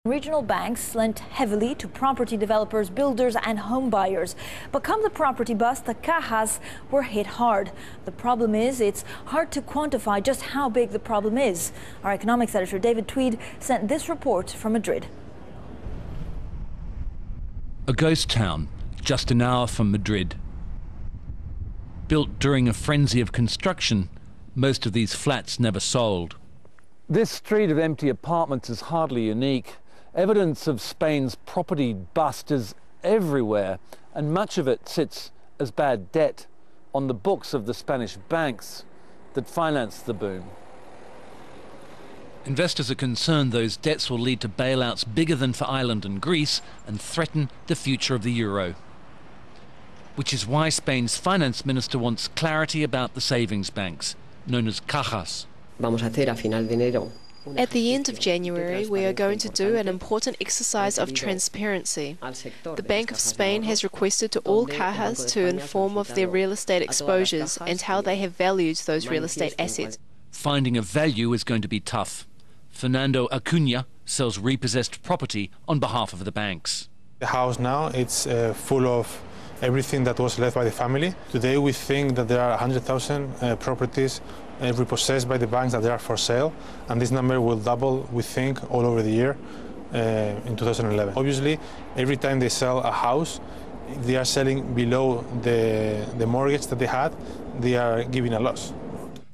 Regional banks lent heavily to property developers, builders and home buyers. But come the property bust, the Cajas were hit hard. The problem is it's hard to quantify just how big the problem is. Our economics editor David Tweed sent this report from Madrid. A ghost town just an hour from Madrid. Built during a frenzy of construction, most of these flats never sold. This street of empty apartments is hardly unique. Evidence of Spain's property bust is everywhere, and much of it sits as bad debt on the books of the Spanish banks that financed the boom. Investors are concerned those debts will lead to bailouts bigger than for Ireland and Greece and threaten the future of the euro. Which is why Spain's finance minister wants clarity about the savings banks, known as Cajas. At the end of January, we are going to do an important exercise of transparency. The Bank of Spain has requested to all Cajas to inform of their real estate exposures and how they have valued those real estate assets. Finding a value is going to be tough. Fernando Acuna sells repossessed property on behalf of the banks. The house now, it's full of everything that was left by the family. Today we think that there are 100,000 properties repossessed by the banks that they are for sale, and this number will double, we think, all over the year in 2011. Obviously, every time they sell a house, if they are selling below the mortgage that they had, they are giving a loss.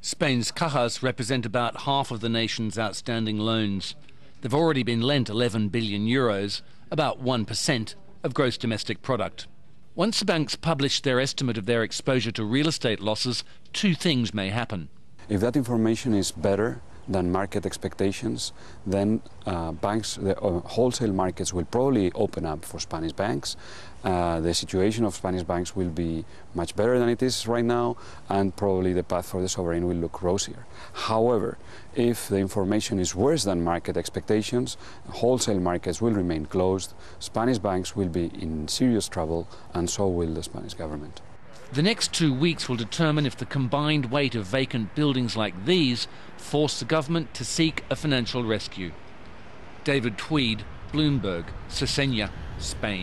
Spain's Cajas represent about half of the nation's outstanding loans. They've already been lent 11 billion euros, about 1% of gross domestic product. Once the banks publish their estimate of their exposure to real estate losses, two things may happen. If that information is better than market expectations, then the wholesale markets will probably open up for Spanish banks. The situation of Spanish banks will be much better than it is right now, and probably the path for the sovereign will look rosier. However, if the information is worse than market expectations, wholesale markets will remain closed, Spanish banks will be in serious trouble, and so will the Spanish government. The next 2 weeks will determine if the combined weight of vacant buildings like these force the government to seek a financial rescue. David Tweed, Bloomberg, Cesena, Spain.